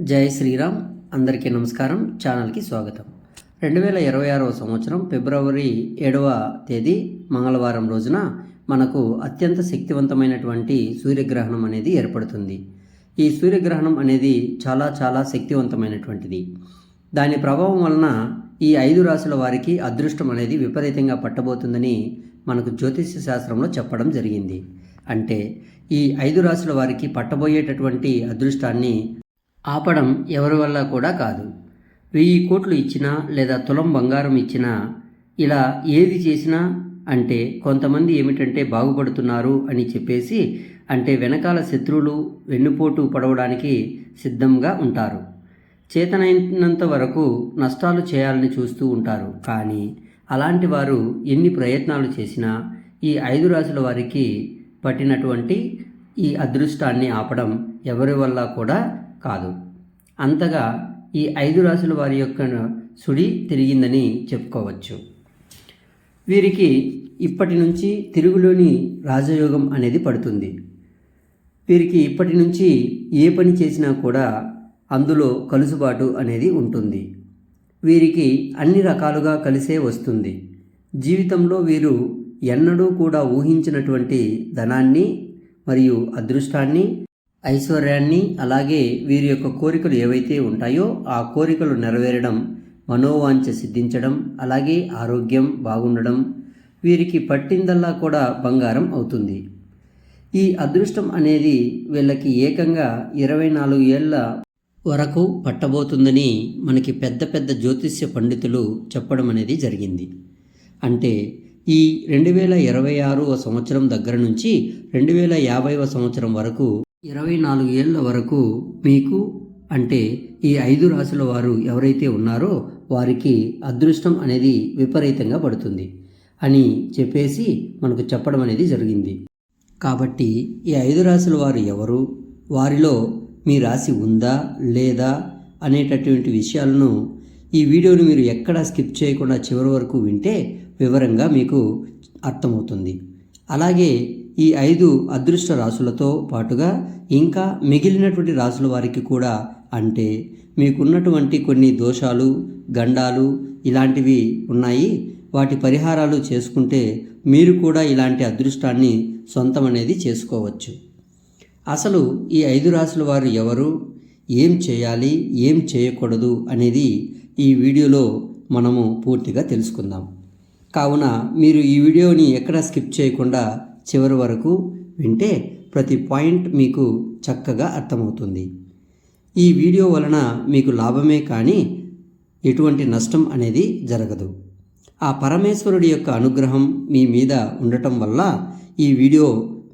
జై శ్రీరామ్. అందరికీ నమస్కారం. ఛానల్కి స్వాగతం. 2026 సంవత్సరం ఫిబ్రవరి 7వ తేదీ మంగళవారం రోజున మనకు అత్యంత శక్తివంతమైనటువంటి సూర్యగ్రహణం అనేది ఏర్పడుతుంది. ఈ సూర్యగ్రహణం అనేది చాలా శక్తివంతమైనటువంటిది. దాని ప్రభావం వలన ఈ 5 రాశుల వారికి అదృష్టం అనేది విపరీతంగా పట్టబోతుందని మనకు జ్యోతిష్య శాస్త్రంలో చెప్పడం జరిగింది. అంటే ఈ 5 రాశుల వారికి పట్టబోయేటటువంటి అదృష్టాన్ని ఆపడం ఎవరి వల్ల కూడా కాదు. 1000 కోట్లు ఇచ్చినా లేదా తులం బంగారం ఇచ్చినా ఇలా ఏది చేసినా అంటే కొంతమంది ఏమిటంటే బాగుపడుతున్నారు అని చెప్పేసి అంటే వెనకాల శత్రువులు వెన్నుపోటు పడవడానికి సిద్ధంగా ఉంటారు. చేతనైనంత వరకు నష్టాలు చేయాలని చూస్తూ ఉంటారు. కానీ అలాంటి వారు ఎన్ని ప్రయత్నాలు చేసినా ఈ 5 రాశుల వారికి పట్టినటువంటి ఈ అదృష్టాన్ని ఆపడం ఎవరి వల్ల కూడా కాదు. అంతగా ఈ 5 రాశుల వారి యొక్క సుడి తిరిగిందని చెప్పుకోవచ్చు. వీరికి ఇప్పటి నుంచి తిరుగులోని రాజయోగం అనేది పడుతుంది. వీరికి ఇప్పటి నుంచి ఏ పని చేసినా కూడా అందులో కలుసుబాటు అనేది ఉంటుంది. వీరికి అన్ని రకాలుగా కలిసే వస్తుంది. జీవితంలో వీరు ఎన్నడూ కూడా ఊహించినటువంటి ధనాన్ని మరియు అదృష్టాన్ని, ఐశ్వర్యాన్ని, అలాగే వీరి యొక్క కోరికలు ఏవైతే ఉంటాయో ఆ కోరికలు నెరవేరడం, మనోవాంఛ సిద్ధించడం, అలాగే ఆరోగ్యం బాగుండడం, వీరికి పట్టిందల్లా కూడా బంగారం అవుతుంది. ఈ అదృష్టం అనేది వీళ్ళకి ఏకంగా 24 ఏళ్ల వరకు పట్టబోతుందని మనకి పెద్ద జ్యోతిష్య పండితులు చెప్పడం అనేది జరిగింది. అంటే ఈ 2026వ సంవత్సరం దగ్గర నుంచి 2050వ సంవత్సరం వరకు 24 ఏళ్ల వరకు మీకు అంటే ఈ 5 రాశుల వారు ఎవరైతే ఉన్నారో వారికి అదృష్టం అనేది విపరీతంగా పడుతుంది అని చెప్పేసి మనకు చెప్పడం అనేది జరిగింది. కాబట్టి ఈ 5 రాశుల వారు ఎవరు, వారిలో మీ రాశి ఉందా లేదా అనేటటువంటి విషయాలను ఈ వీడియోని మీరు ఎక్కడా స్కిప్ చేయకుండా చివరి వరకు వింటే వివరంగా మీకు అర్థమవుతుంది. అలాగే ఈ 5 అదృష్ట రాశులతో పాటుగా ఇంకా మిగిలినటువంటి రాశుల వారికి కూడా అంటే మీకున్నటువంటి కొన్ని దోషాలు, గండాలు ఇలాంటివి ఉన్నాయి. వాటి పరిహారాలు చేసుకుంటే మీరు కూడా ఇలాంటి అదృష్టాన్ని సొంతం అనేది చేసుకోవచ్చు. అసలు ఈ 5 రాశుల వారు ఎవరు, ఏం చేయాలి, ఏం చేయకూడదు అనేది ఈ వీడియోలో మనము పూర్తిగా తెలుసుకుందాం. కావున మీరు ఈ వీడియోని ఎక్కడా స్కిప్ చేయకుండా చివరి వరకు వింటే ప్రతి పాయింట్ మీకు చక్కగా అర్థమవుతుంది. ఈ వీడియో వలన మీకు లాభమే కానీ ఎటువంటి నష్టం అనేది జరగదు. ఆ పరమేశ్వరుడి యొక్క అనుగ్రహం మీ మీద ఉండటం వల్ల ఈ వీడియో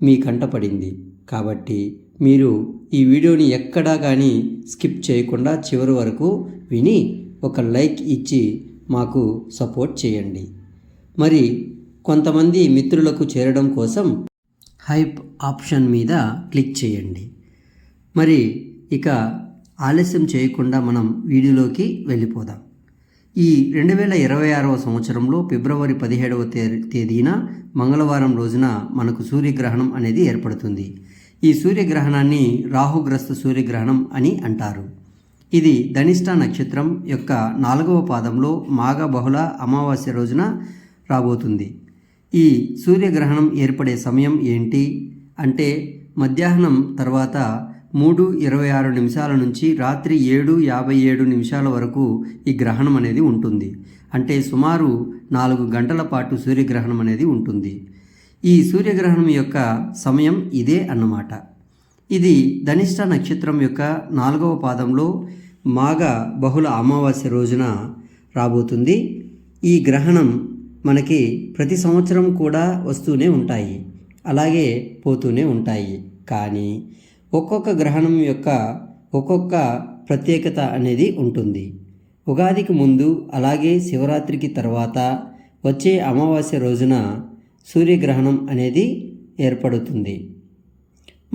మీ కంటపడింది. కాబట్టి మీరు ఈ వీడియోని ఎక్కడా కానీ స్కిప్ చేయకుండా చివరి వరకు విని ఒక లైక్ ఇచ్చి మాకు సపోర్ట్ చేయండి. మరి కొంతమంది మిత్రులకు చేరడం కోసం హైప్ ఆప్షన్ మీద క్లిక్ చేయండి. మరి ఇక ఆలస్యం చేయకుండా మనం వీడియోలోకి వెళ్ళిపోదాం. ఈ 2026వ సంవత్సరంలో ఫిబ్రవరి 17వ తేదీన మంగళవారం రోజున మనకు సూర్యగ్రహణం అనేది ఏర్పడుతుంది. ఈ సూర్యగ్రహణాన్ని రాహుగ్రస్త సూర్యగ్రహణం అని అంటారు. ఇది ధనిష్ట నక్షత్రం యొక్క 4వ పాదంలో మాఘ బహుళ అమావాస్య రోజున రాబోతుంది. ఈ సూర్యగ్రహణం ఏర్పడే సమయం ఏంటి అంటే మధ్యాహ్నం తర్వాత 3:26 నుంచి రాత్రి 7:57 వరకు ఈ గ్రహణం అనేది ఉంటుంది. అంటే సుమారు 4 గంటల పాటు సూర్యగ్రహణం అనేది ఉంటుంది. ఈ సూర్యగ్రహణం యొక్క సమయం ఇదే అన్నమాట. ఇది ధనిష్ట నక్షత్రం యొక్క 4వ పాదంలో మాఘ బహుళ అమావాస్య రోజున రాబోతుంది. ఈ గ్రహణం మనకి ప్రతి సంవత్సరం కూడా వస్తూనే ఉంటాయి, అలాగే పోతూనే ఉంటాయి. కానీ ఒక్కొక్క గ్రహణం యొక్క ఒక్కొక్క ప్రత్యేకత అనేది ఉంటుంది. ఉగాదికి ముందు అలాగే శివరాత్రికి తర్వాత వచ్చే అమావాస్య రోజున సూర్యగ్రహణం అనేది ఏర్పడుతుంది.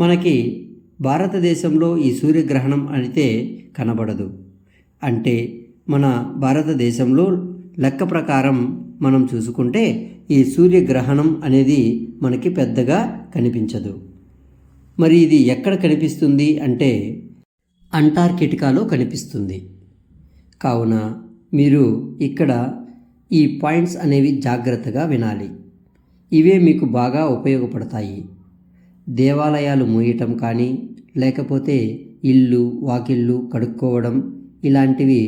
మనకి భారతదేశంలో ఈ సూర్యగ్రహణం అయితే కనబడదు. అంటే మన భారతదేశంలో లెక్క ప్రకారం మనం చూసుకుంటే ఈ సూర్యగ్రహణం అనేది మనకి పెద్దగా కనిపించదు. మరి ఇది ఎక్కడ కనిపిస్తుంది అంటే అంటార్కిటికాలో కనిపిస్తుంది. కావున మీరు ఇక్కడ ఈ పాయింట్స్ అనేవి జాగ్రత్తగా వినాలి. ఇవే మీకు బాగా ఉపయోగపడతాయి. దేవాలయాలు మూయటం కానీ, లేకపోతే ఇల్లు వాకిళ్ళు కడుక్కోవడం ఇలాంటివి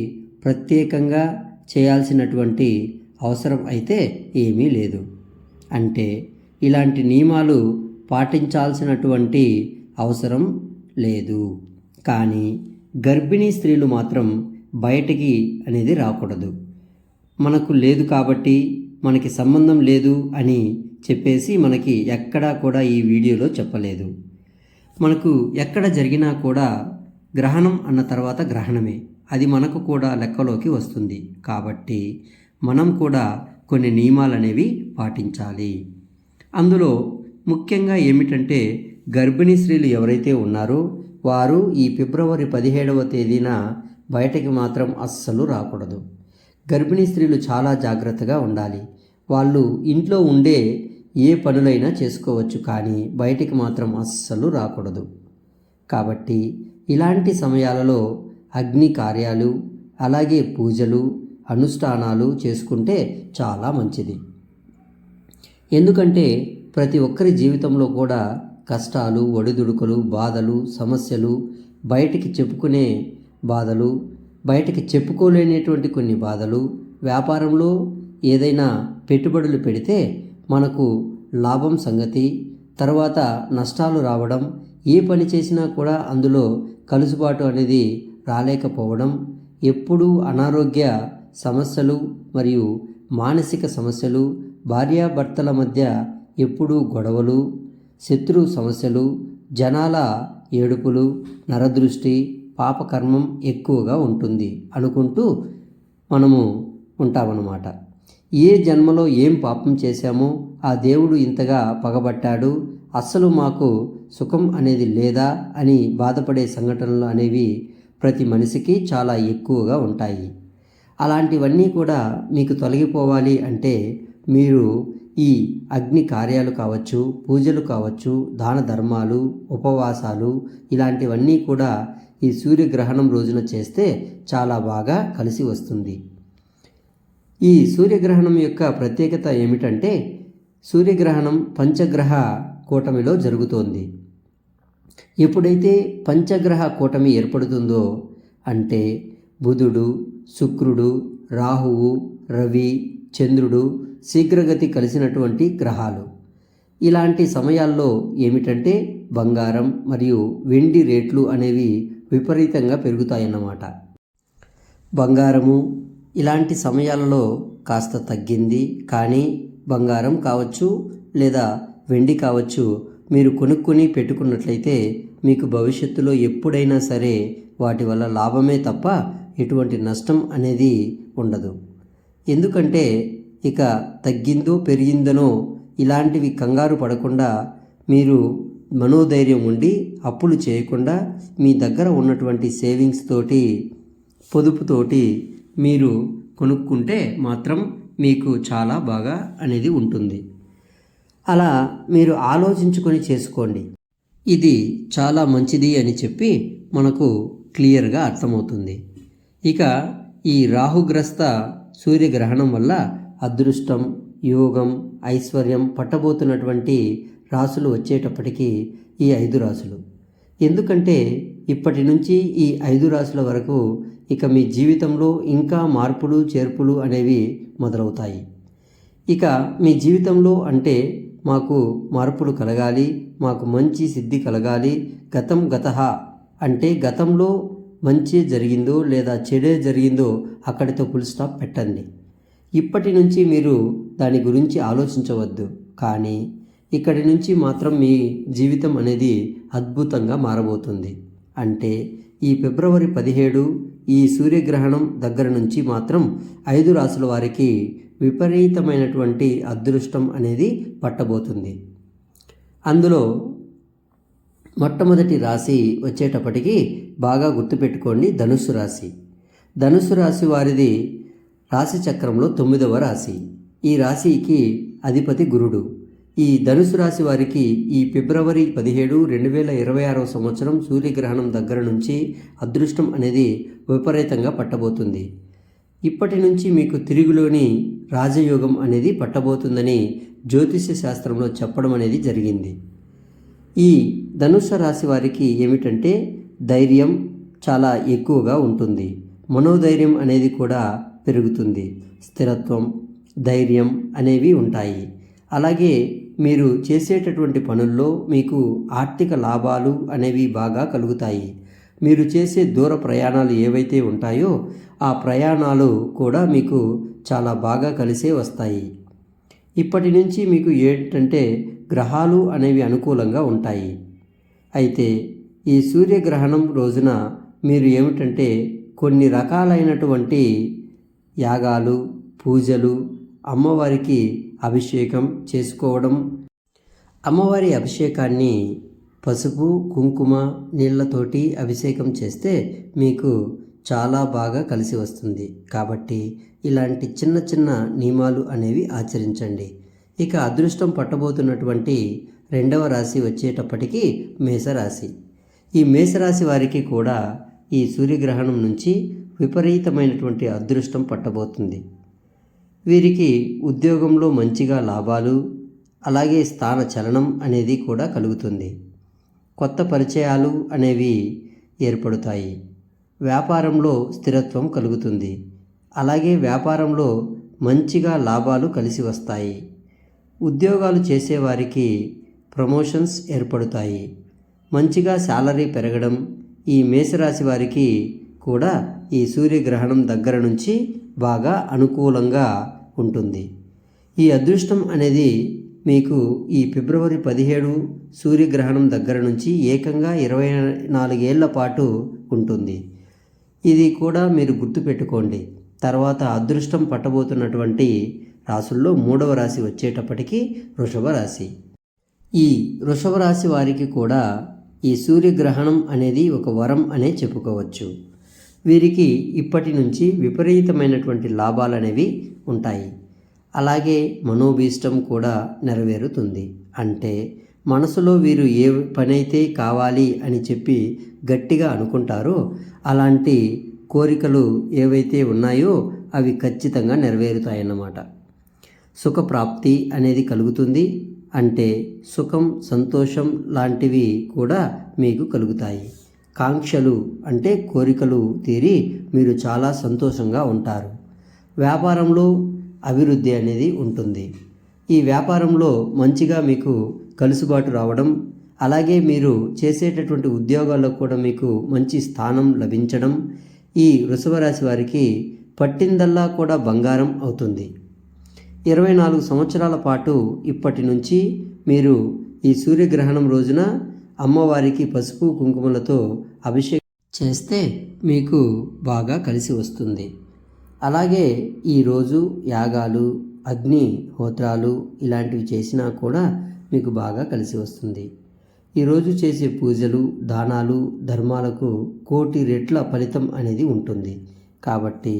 ప్రత్యేకంగా చేయాల్సినటువంటి అవసరం అయితే ఏమీ లేదు. అంటే ఇలాంటి నియమాలు పాటించాల్సినటువంటి అవసరం లేదు. కానీ గర్భిణీ స్త్రీలు మాత్రం బయటికి అనేది రాకూడదు. మనకు లేదు కాబట్టి, మనకి సంబంధం లేదు అని చెప్పేసి మనకి ఎక్కడా కూడా ఈ వీడియోలో చెప్పలేదు. మనకు ఎక్కడ జరిగినా కూడా గ్రహణం అన్న తర్వాత గ్రహణమే, అది మనకు కూడా లెక్కలోకి వస్తుంది. కాబట్టి మనం కూడా కొన్ని నియమాలు అనేవి పాటించాలి. అందులో ముఖ్యంగా ఏమిటంటే, గర్భిణీ స్త్రీలు ఎవరైతే ఉన్నారో వారు ఈ ఫిబ్రవరి 17వ తేదీన బయటకి మాత్రం అస్సలు రాకూడదు. గర్భిణీ స్త్రీలు చాలా జాగ్రత్తగా ఉండాలి. వాళ్ళు ఇంట్లో ఉండే ఏ పనులైనా చేసుకోవచ్చు, కానీ బయటికి మాత్రం అస్సలు రాకూడదు. కాబట్టి ఇలాంటి సమయాలలో అగ్ని కార్యాలు, అలాగే పూజలు, అనుష్ఠానాలు చేసుకుంటే చాలా మంచిది. ఎందుకంటే ప్రతి ఒక్కరి జీవితంలో కూడా కష్టాలు, ఒడిదుడుకులు, బాధలు, సమస్యలు, బయటికి చెప్పుకునే బాధలు, బయటికి చెప్పుకోలేనటువంటి కొన్ని బాధలు, వ్యాపారంలో ఏదైనా పెట్టుబడులు పెడితే మనకు లాభం సంగతి, తర్వాత నష్టాలు రావడం, ఏ పని చేసినా కూడా అందులో కలుసుబాటు అనేది రాలేకపోవడం, ఎప్పుడూ అనారోగ్య సమస్యలు మరియు మానసిక సమస్యలు, భార్యాభర్తల మధ్య ఎప్పుడూ గొడవలు, శత్రు సమస్యలు, జనాల ఏడుపులు, నరదృష్టి, పాపకర్మం ఎక్కువగా ఉంటుంది అనుకుంటూ మనము ఉంటామన్నమాట. ఏ జన్మలో ఏం పాపం చేశామో ఆ దేవుడు ఇంతగా పగబట్టాడు, అస్సలు మాకు సుఖం అనేది లేదా అని బాధపడే సంఘటనలు అనేవి ప్రతి మనిషికి చాలా ఎక్కువగా ఉంటాయి. అలాంటివన్నీ కూడా మీకు తొలగిపోవాలి అంటే మీరు ఈ అగ్ని కార్యాలు కావచ్చు, పూజలు కావచ్చు, దాన ధర్మాలు, ఉపవాసాలు ఇలాంటివన్నీ కూడా ఈ సూర్యగ్రహణం రోజున చేస్తే చాలా బాగా కలిసి వస్తుంది. ఈ సూర్యగ్రహణం యొక్క ప్రత్యేకత ఏమిటంటే, సూర్యగ్రహణం పంచగ్రహ కూటమిలో జరుగుతోంది. ఎప్పుడైతే పంచగ్రహ కూటమి ఏర్పడుతుందో అంటే బుధుడు, శుక్రుడు, రాహువు, రవి, చంద్రుడు శీఘ్రగతి కలిసినటువంటి గ్రహాలు. ఇలాంటి సమయాల్లో ఏమిటంటే బంగారం మరియు వెండి రేట్లు అనేవి విపరీతంగా పెరుగుతాయన్నమాట. బంగారము ఇలాంటి సమయాలలో కాస్త తగ్గింది, కానీ బంగారం కావచ్చు లేదా వెండి కావచ్చు, మీరు కొనుక్కొని పెట్టుకున్నట్లయితే మీకు భవిష్యత్తులో ఎప్పుడైనా సరే వాటి వల్ల లాభమే తప్ప ఎటువంటి నష్టం అనేది ఉండదు. ఎందుకంటే ఇక తగ్గిందో పెరిగిందనో ఇలాంటివి కంగారు పడకుండా మీరు మనోధైర్యం ఉండి అప్పులు చేయకుండా మీ దగ్గర ఉన్నటువంటి సేవింగ్స్ తోటి, పొదుపుతోటి మీరు కొనుక్కుంటే మాత్రం మీకు చాలా బాగా అనేది ఉంటుంది. అలా మీరు ఆలోచించుకొని చేసుకోండి. ఇది చాలా మంచిది అని చెప్పి మనకు క్లియర్గా అర్థమవుతుంది. ఇక ఈ రాహుగ్రస్త సూర్యగ్రహణం వల్ల అదృష్టం, యోగం, ఐశ్వర్యం పట్టబోతున్నటువంటి రాసులు వచ్చేటప్పటికీ ఈ 5 రాసులు. ఎందుకంటే ఇప్పటి నుంచి ఈ 5 రాసుల వరకు ఇక మీ జీవితంలో ఇంకా మార్పులు చేర్పులు అనేవి మొదలవుతాయి. ఇక మీ జీవితంలో అంటే మాకు మార్పులు కలగాలి, మాకు మంచి సిద్ధి కలగాలి, గతః అంటే గతంలో మంచి జరిగిందో లేదా చెడే జరిగిందో అక్కడితో ఫుల్ స్టాప్ పెట్టండి. ఇప్పటి నుంచి మీరు దాని గురించి ఆలోచించవద్దు. కానీ ఇక్కడి నుంచి మాత్రం మీ జీవితం అనేది అద్భుతంగా మారబోతుంది. అంటే ఈ ఫిబ్రవరి 17 ఈ సూర్యగ్రహణం దగ్గర నుంచి మాత్రం 5 రాసుల వారికి విపరీతమైనటువంటి అదృష్టం అనేది పట్టబోతుంది. అందులో మొట్టమొదటి రాశి వచ్చేటప్పటికి బాగా గుర్తుపెట్టుకోండి, ధనుస్సు రాశి. ధనుస్సు రాశి వారిది రాశి చక్రంలో 9వ రాశి. ఈ రాశికి అధిపతి గురుడు. ఈ ధనుసు రాశి వారికి ఈ ఫిబ్రవరి 17, 2026 సంవత్సరం సూర్యగ్రహణం దగ్గర నుంచి అదృష్టం అనేది విపరీతంగా పట్టబోతుంది. ఇప్పటి నుంచి మీకు తిరుగులోని రాజయోగం అనేది పట్టబోతుందని జ్యోతిష్య శాస్త్రంలో చెప్పడం అనేది జరిగింది. ఈ ధనుసు రాశి వారికి ఏమిటంటే ధైర్యం చాలా ఎక్కువగా ఉంటుంది. మనోధైర్యం అనేది కూడా పెరుగుతుంది. స్థిరత్వం, ధైర్యం అనేవి ఉంటాయి. అలాగే మీరు చేసేటటువంటి పనుల్లో మీకు ఆర్థిక లాభాలు అనేవి బాగా కలుగుతాయి. మీరు చేసే దూర ప్రయాణాలు ఏవైతే ఉంటాయో ఆ ప్రయాణాలు కూడా మీకు చాలా బాగా కలిసే వస్తాయి. ఇప్పటి నుంచి మీకు ఏంటంటే గ్రహాలు అనేవి అనుకూలంగా ఉంటాయి. అయితే ఈ సూర్యగ్రహణం రోజున మీరు ఏమిటంటే కొన్ని రకాలైనటువంటి యాగాలు, పూజలు, అమ్మవారికి అభిషేకం చేసుకోవడం, అమ్మవారి అభిషేకాన్ని పసుపు, కుంకుమ, నీళ్లతోటి అభిషేకం చేస్తే మీకు చాలా బాగా కలిసి వస్తుంది. కాబట్టి ఇలాంటి చిన్న చిన్న నియమాలు అనేవి ఆచరించండి. ఇక అదృష్టం పట్టబోతున్నటువంటి రెండవ రాశి వచ్చేటప్పటికి మేషరాశి. ఈ మేషరాశి వారికి కూడా ఈ సూర్యగ్రహణం నుంచి విపరీతమైనటువంటి అదృష్టం పట్టబోతుంది. వీరికి ఉద్యోగంలో మంచిగా లాభాలు, అలాగే స్థాన చలనం అనేది కూడా కలుగుతుంది. కొత్త పరిచయాలు అనేవి ఏర్పడతాయి. వ్యాపారంలో స్థిరత్వం కలుగుతుంది. అలాగే వ్యాపారంలో మంచిగా లాభాలు కలిసి వస్తాయి. ఉద్యోగాలు చేసేవారికి ప్రమోషన్స్ ఏర్పడతాయి. మంచిగా శాలరీ పెరగడం ఈ మేషరాశి వారికి కూడా ఈ సూర్యగ్రహణం దగ్గర నుంచి బాగా అనుకూలంగా ఉంటుంది. ఈ అదృష్టం అనేది మీకు ఈ ఫిబ్రవరి 17 సూర్యగ్రహణం దగ్గర నుంచి ఏకంగా 24 ఏళ్ల పాటు ఉంటుంది. ఇది కూడా మీరు గుర్తుపెట్టుకోండి. తర్వాత అదృష్టం పట్టబోతున్నటువంటి రాసుల్లో 3వ రాశి వచ్చేటప్పటికి వృషభ రాశి. ఈ వృషభ రాశి వారికి కూడా ఈ సూర్యగ్రహణం అనేది ఒక వరం అనే చెప్పుకోవచ్చు. వీరికి ఇప్పటి నుంచి విపరీతమైనటువంటి లాభాలు అనేవి ఉంటాయి. అలాగే మనోభీష్టం కూడా నెరవేరుతుంది. అంటే మనసులో వీరు ఏ పనైతే కావాలి అని చెప్పి గట్టిగా అనుకుంటారో అలాంటి కోరికలు ఏవైతే ఉన్నాయో అవి ఖచ్చితంగా నెరవేరుతాయన్నమాట. సుఖప్రాప్తి అనేది కలుగుతుంది. అంటే సుఖం, సంతోషం లాంటివి కూడా మీకు కలుగుతాయి. కాంక్షలు అంటే కోరికలు తీరి మీరు చాలా సంతోషంగా ఉంటారు. వ్యాపారంలో అభివృద్ధి అనేది ఉంటుంది. ఈ వ్యాపారంలో మంచిగా మీకు కలుసుబాటు రావడం, అలాగే మీరు చేసేటటువంటి ఉద్యోగాల్లో కూడా మీకు మంచి స్థానం లభించడం ఈ వృషభ రాశి వారికి పట్టిందల్లా కూడా బంగారం అవుతుంది. 24 సంవత్సరాల పాటు ఇప్పటి నుంచి మీరు ఈ సూర్యగ్రహణం రోజున అమ్మవారికి పసుపు, కుంకుమలతో అభిషేకం చేస్తే మీకు బాగా కలిసి వస్తుంది. అలాగే ఈరోజు యాగాలు, అగ్ని హోత్రాలు ఇలాంటివి చేసినా కూడా మీకు బాగా కలిసి వస్తుంది. ఈరోజు చేసే పూజలు, దానాలు, ధర్మాలకు 1,000,000 రెట్ల ఫలితం అనేది ఉంటుంది. కాబట్టి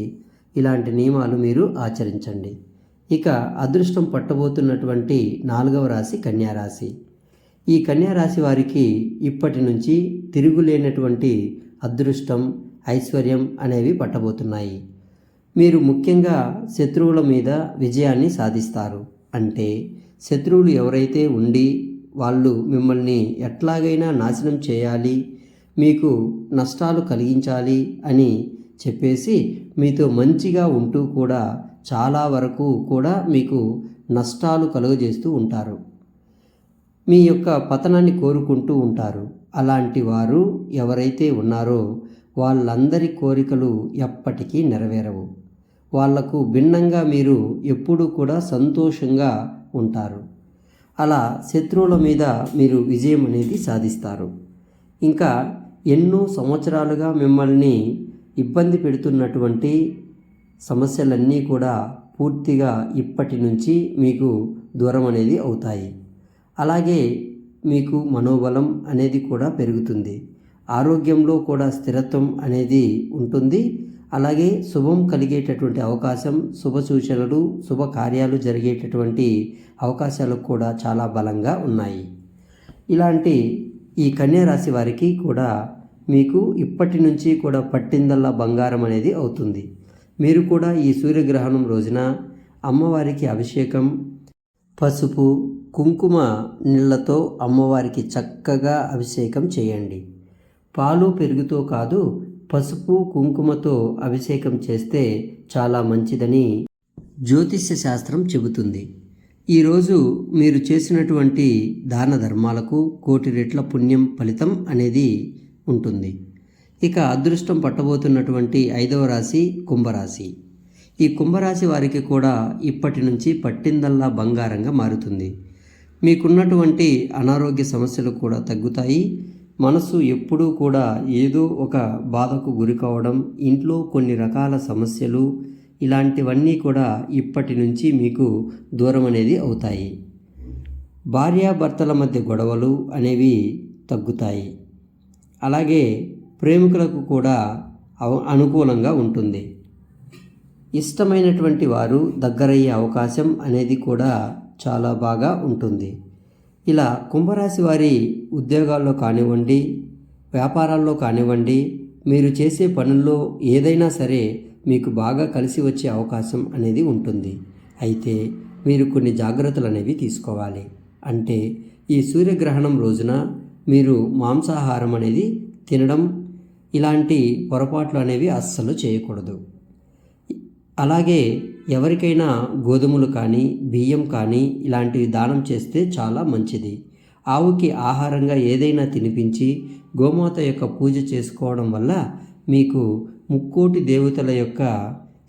ఇలాంటి నియమాలు మీరు ఆచరించండి. ఇక అదృష్టం పట్టబోతున్నటువంటి 4వ రాశి కన్యారాశి. ఈ కన్యారాశి వారికి ఇప్పటి నుంచి తిరుగులేనటువంటి అదృష్టం, ఐశ్వర్యం అనేవి పట్టబోతున్నాయి. మీరు ముఖ్యంగా శత్రువుల మీద విజయాన్ని సాధిస్తారు. అంటే శత్రువులు ఎవరైతే ఉండి వాళ్ళు మిమ్మల్ని ఎట్లాగైనా నాశనం చేయాలి, మీకు నష్టాలు కలిగించాలి అని చెప్పేసి మీతో మంచిగా ఉంటూ కూడా చాలా వరకు కూడా మీకు నష్టాలు కలుగజేస్తూ ఉంటారు. మీ యొక్క పతనాన్ని కోరుకుంటూ ఉంటారు. అలాంటి వారు ఎవరైతే ఉన్నారో వాళ్ళందరి కోరికలు ఎప్పటికీ నెరవేరవు. వాళ్లకు భిన్నంగా మీరు ఎప్పుడూ కూడా సంతోషంగా ఉంటారు. అలా శత్రువుల మీద మీరు విజయం అనేది సాధిస్తారు. ఇంకా ఎన్నో సంవత్సరాలుగా మిమ్మల్ని ఇబ్బంది పెడుతున్నటువంటి సమస్యలన్నీ కూడా పూర్తిగా ఇప్పటి నుంచి మీకు దూరం అనేది అవుతాయి. అలాగే మీకు మనోబలం అనేది కూడా పెరుగుతుంది. ఆరోగ్యంలో కూడా స్థిరత్వం అనేది ఉంటుంది. అలాగే శుభం కలిగేటటువంటి అవకాశం, శుభ సూచనలు, శుభ కార్యాలు జరిగేటటువంటి అవకాశాలు కూడా చాలా బలంగా ఉన్నాయి. ఇలాంటి ఈ కన్యా రాశి వారికి కూడా మీకు ఇప్పటి నుంచి కూడా పట్టిందల్లా బంగారం అనేది అవుతుంది. మీరు కూడా ఈ సూర్యగ్రహణం రోజున అమ్మవారికి అభిషేకం, పసుపు, కుంకుమ నీళ్లతో అమ్మవారికి చక్కగా అభిషేకం చేయండి. పాలు పెరుగుతో కాదు, పసుపు కుంకుమతో అభిషేకం చేస్తే చాలా మంచిదని జ్యోతిష్య శాస్త్రం చెబుతుంది. ఈరోజు మీరు చేసినటువంటి దాన ధర్మాలకు కోటి రెట్ల పుణ్యం ఫలితం అనేది ఉంటుంది. ఇక అదృష్టం పట్టబోతున్నటువంటి 5వ రాశి కుంభరాశి. ఈ కుంభరాశి వారికి కూడా ఇప్పటి నుంచి పట్టిందల్లా బంగారంగా మారుతుంది. మీకున్నటువంటి అనారోగ్య సమస్యలు కూడా తగ్గుతాయి. మనసు ఎప్పుడూ కూడా ఏదో ఒక బాధకు గురి కావడం, ఇంట్లో కొన్ని రకాల సమస్యలు, ఇలాంటివన్నీ కూడా ఇప్పటి నుంచి మీకు దూరం అనేది అవుతాయి. భార్యాభర్తల మధ్య గొడవలు అనేవి తగ్గుతాయి. అలాగే ప్రేమికులకు కూడా అనుకూలంగా ఉంటుంది. ఇష్టమైనటువంటి వారు దగ్గరయ్యే అవకాశం అనేది కూడా చాలా బాగా ఉంటుంది. ఇలా కుంభరాశి వారి ఉద్యోగాల్లో కానివ్వండి, వ్యాపారాల్లో కానివ్వండి, మీరు చేసే పనుల్లో ఏదైనా సరే మీకు బాగా కలిసి వచ్చే అవకాశం అనేది ఉంటుంది. అయితే మీరు కొన్ని జాగ్రత్తలు అనేవి తీసుకోవాలి. అంటే ఈ సూర్యగ్రహణం రోజున మీరు మాంసాహారం అనేది తినడం, ఇలాంటి పొరపాట్లు అనేవి అస్సలు చేయకూడదు. అలాగే ఎవరికైనా గోధుమలు కానీ, బియ్యం కానీ ఇలాంటివి దానం చేస్తే చాలా మంచిది. ఆవుకి ఆహారంగా ఏదైనా తినిపించి గోమాత యొక్క పూజ చేసుకోవడం వల్ల మీకు ముక్కోటి దేవతల యొక్క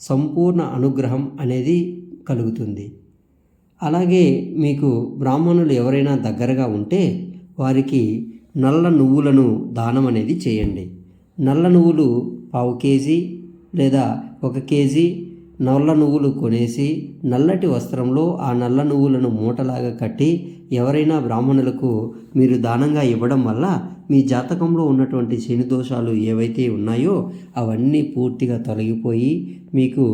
సంపూర్ణ అనుగ్రహం అనేది కలుగుతుంది. అలాగే మీకు బ్రాహ్మణులు ఎవరైనా దగ్గరగా ఉంటే వారికి నల్ల నువ్వులను దానం అనేది చేయండి. నల్ల నువ్వులు 1/2 కేజీ లేదా 1 కేజీ నల్ల నువ్వులు కొనేసి నల్లటి వస్త్రంలో ఆ నల్ల నువ్వులను మూటలాగా కట్టి ఎవరైనా బ్రాహ్మణులకు మీరు దానంగా ఇవ్వడం వల్ల మీ జాతకంలో ఉన్నటువంటి శని దోషాలు ఏవైతే ఉన్నాయో అవన్నీ పూర్తిగా తొలగిపోయి మీకు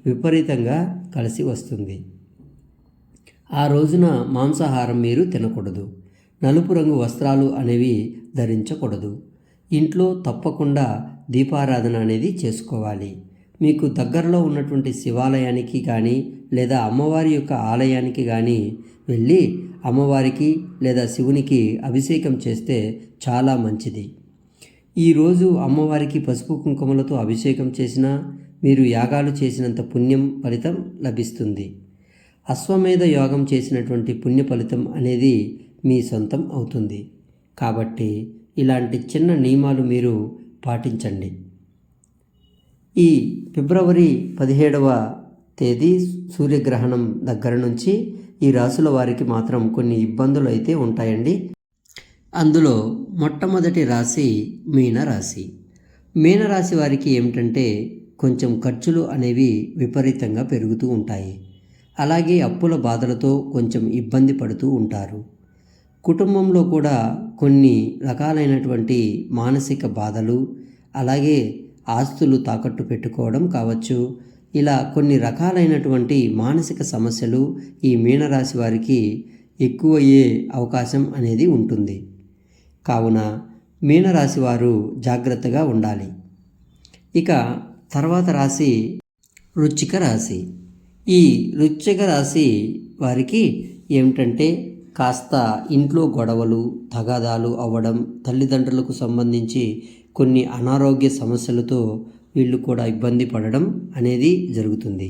విపరీతంగా కలిసి వస్తుంది. ఆ రోజున మాంసాహారం మీరు తినకూడదు. నలుపు రంగు వస్త్రాలు అనేవి ధరించకూడదు. ఇంట్లో తప్పకుండా దీపారాధన అనేది చేసుకోవాలి. మీకు దగ్గరలో ఉన్నటువంటి శివాలయానికి కానీ లేదా అమ్మవారి యొక్క ఆలయానికి కానీ వెళ్ళి అమ్మవారికి లేదా శివునికి అభిషేకం చేస్తే చాలా మంచిది. ఈరోజు అమ్మవారికి పసుపు కుంకుమలతో అభిషేకం చేసినా మీరు యాగాలు చేసినంత పుణ్యం ఫలితం లభిస్తుంది. అశ్వమేధ యోగం చేసినటువంటి పుణ్య ఫలితం అనేది మీ సొంతం అవుతుంది. కాబట్టి ఇలాంటి చిన్న నియమాలు మీరు పాటించండి. ఈ ఫిబ్రవరి 17వ తేదీ సూర్యగ్రహణం దగ్గర నుంచి ఈ రాశుల వారికి మాత్రం కొన్ని ఇబ్బందులు అయితే ఉంటాయండి. అందులో మొట్టమొదటి రాశి మీనరాశి. మీనరాశి వారికి ఏమిటంటే కొంచెం ఖర్చులు అనేవి విపరీతంగా పెరుగుతూ ఉంటాయి. అలాగే అప్పుల బాధలతో కొంచెం ఇబ్బంది పడుతూ ఉంటారు. కుటుంబంలో కూడా కొన్ని రకాలైనటువంటి మానసిక బాధలు, అలాగే ఆస్తులు తాకట్టు పెట్టుకోవడం కావచ్చు, ఇలా కొన్ని రకాలైనటువంటి మానసిక సమస్యలు ఈ మీనరాశి వారికి ఎక్కువయ్యే అవకాశం అనేది ఉంటుంది. కావున మీనరాశి వారు జాగ్రత్తగా ఉండాలి. ఇక తర్వాత రాశి వృశ్చిక రాశి. ఈ వృశ్చిక రాశి వారికి ఏమిటంటే కాస్త ఇంట్లో గొడవలు, తగాదాలు అవ్వడం, తల్లిదండ్రులకు సంబంధించి కొన్ని అనారోగ్య సమస్యలతో వీళ్ళు కూడా ఇబ్బంది పడడం అనేది జరుగుతుంది.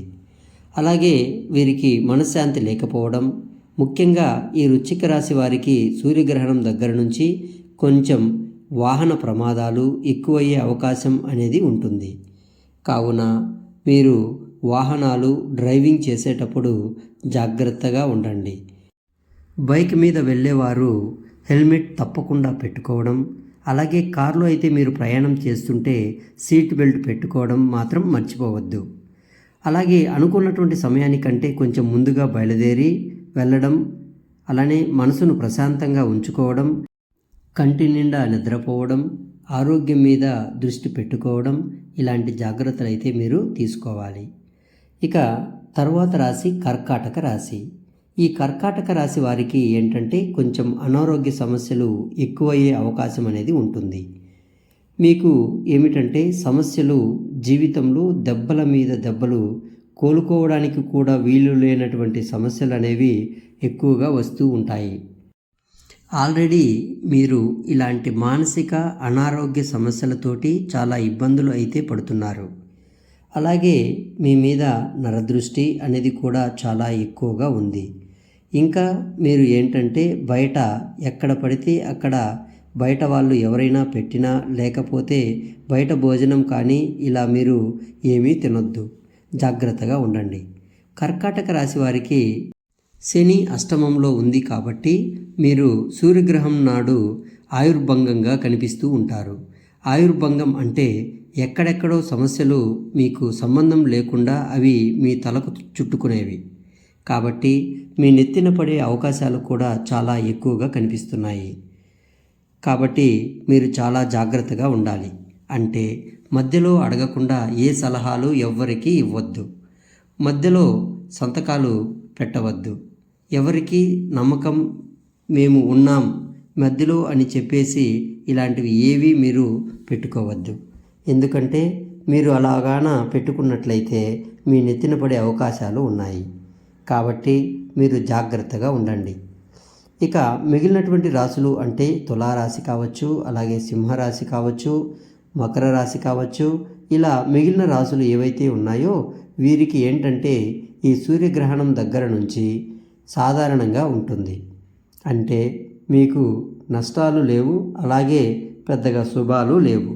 అలాగే వీరికి మనశ్శాంతి లేకపోవడం, ముఖ్యంగా ఈ వృశ్చిక రాశి వారికి సూర్యగ్రహణం దగ్గర నుంచి కొంచెం వాహన ప్రమాదాలు ఎక్కువయ్యే అవకాశం అనేది ఉంటుంది. కావున మీరు వాహనాలు డ్రైవింగ్ చేసేటప్పుడు జాగ్రత్తగా ఉండండి. బైక్ మీద వెళ్ళేవారు హెల్మెట్ తప్పకుండా పెట్టుకోవడం, అలాగే కారులో అయితే మీరు ప్రయాణం చేస్తుంటే సీట్ బెల్ట్ పెట్టుకోవడం మాత్రం మర్చిపోవద్దు. అలాగే అనుకున్నటువంటి సమయానికంటే కొంచెం ముందుగా బయలుదేరి వెళ్ళడం, అలానే మనసును ప్రశాంతంగా ఉంచుకోవడం, కంటి నిండా నిద్రపోవడం, ఆరోగ్యం మీద దృష్టి పెట్టుకోవడం, ఇలాంటి జాగ్రత్తలు అయితే మీరు తీసుకోవాలి. ఇక తర్వాత రాశి కర్కాటక రాశి. ఈ కర్కాటక రాశి వారికి ఏంటంటే కొంచెం అనారోగ్య సమస్యలు ఎక్కువయ్యే అవకాశం అనేది ఉంటుంది. మీకు ఏమిటంటే సమస్యలు జీవితంలో దెబ్బల మీద దెబ్బలు, కోలుకోవడానికి కూడా వీలు లేనటువంటి సమస్యలు అనేవి ఎక్కువగా వస్తూ ఉంటాయి. ఆల్రెడీ మీరు ఇలాంటి మానసిక అనారోగ్య సమస్యలతోటి చాలా ఇబ్బందులు అయితే పడుతున్నారు. అలాగే మీ మీద నరదృష్టి అనేది కూడా చాలా ఎక్కువగా ఉంది. ఇంకా మీరు ఏంటంటే బయట ఎక్కడ పడితే అక్కడ బయట వాళ్ళు ఎవరైనా పెట్టినా లేకపోతే బయట భోజనం కానీ ఇలా మీరు ఏమీ తినొద్దు. జాగ్రత్తగా ఉండండి. కర్కాటక రాశి వారికి శని అష్టమంలో ఉంది కాబట్టి మీరు సూర్యగ్రహం నాడు ఆయుర్భంగంగా కనిపిస్తూ ఉంటారు. ఆయుర్భంగం అంటే ఎక్కడెక్కడో సమస్యలు మీకు సంబంధం లేకుండా అవి మీ తలకు చుట్టుకునేవి. కాబట్టి మీ నెత్తిన పడే అవకాశాలు కూడా చాలా ఎక్కువగా కనిపిస్తున్నాయి. కాబట్టి మీరు చాలా జాగ్రత్తగా ఉండాలి. అంటే మధ్యలో అడగకుండా ఏ సలహాలు ఎవ్వరికీ ఇవ్వద్దు. మధ్యలో సంతకాలు పెట్టవద్దు. ఎవరికి నమ్మకం మేము ఉన్నాం మధ్యలో అని చెప్పేసి ఇలాంటివి ఏవి మీరు పెట్టుకోవద్దు. ఎందుకంటే మీరు అలాగాన పెట్టుకున్నట్లయితే మీ నెత్తిన పడే అవకాశాలు ఉన్నాయి. కాబట్టి మీరు జాగ్రత్తగా ఉండండి. ఇక మిగిలినటువంటి రాశులు అంటే తులారాశి కావచ్చు, అలాగే సింహరాశి కావచ్చు, మకర రాశి కావచ్చు, ఇలా మిగిలిన రాశులు ఏవైతే ఉన్నాయో వీరికి ఏంటంటే ఈ సూర్యగ్రహణం దగ్గర నుంచి సాధారణంగా ఉంటుంది. అంటే మీకు నష్టాలు లేవు, అలాగే పెద్దగా శుభాలు లేవు.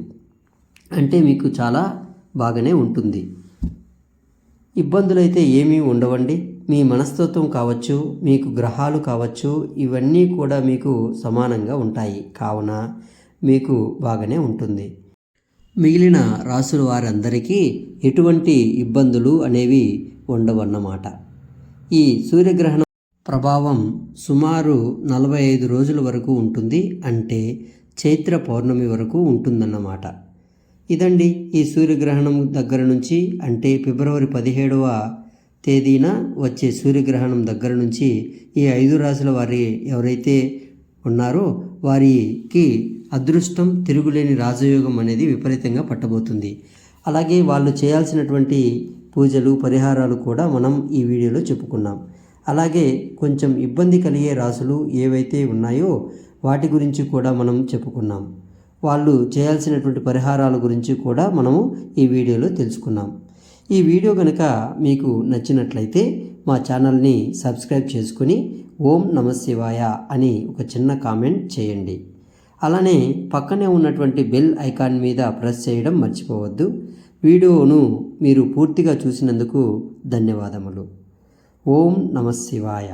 అంటే మీకు చాలా బాగానే ఉంటుంది. ఇబ్బందులైతే ఏమీ ఉండవండి. మీ మనస్తత్వం కావచ్చు, మీకు గ్రహాలు కావచ్చు, ఇవన్నీ కూడా మీకు సమానంగా ఉంటాయి. కావున మీకు బాగానే ఉంటుంది. మిగిలిన రాసుల వారందరికీ ఎటువంటి ఇబ్బందులు అనేవి ఉండవన్నమాట. ఈ సూర్యగ్రహణం ప్రభావం సుమారు 45 రోజుల వరకు ఉంటుంది. అంటే చైత్ర పౌర్ణమి వరకు ఉంటుందన్నమాట. ఇదండి ఈ సూర్యగ్రహణం దగ్గర నుంచి, అంటే ఫిబ్రవరి 17వ తేదీన వచ్చే సూర్యగ్రహణం దగ్గర నుంచి ఈ 5 రాశుల వారి ఎవరైతే ఉన్నారో వారికి అదృష్టం, తిరుగులేని రాజయోగం అనేది విపరీతంగా పట్టబోతుంది. అలాగే వాళ్ళు చేయాల్సినటువంటి పూజలు, పరిహారాలు కూడా మనం ఈ వీడియోలో చెప్పుకున్నాం. అలాగే కొంచెం ఇబ్బంది కలిగే రాశులు ఏవైతే ఉన్నాయో వాటి గురించి కూడా మనం చెప్పుకున్నాం. వాళ్ళు చేయాల్సినటువంటి పరిహారాల గురించి కూడా మనము ఈ వీడియోలో తెలుసుకున్నాం. ఈ వీడియో కనుక మీకు నచ్చినట్లయితే మా ఛానల్ని సబ్స్క్రైబ్ చేసుకుని ఓం నమఃశివాయ అని ఒక చిన్న కామెంట్ చేయండి. అలానే పక్కనే ఉన్నటువంటి బెల్ ఐకాన్ మీద ప్రెస్ చేయడం మర్చిపోవద్దు. వీడియోను మీరు పూర్తిగా చూసినందుకు ధన్యవాదములు. ఓం నమఃశివాయ.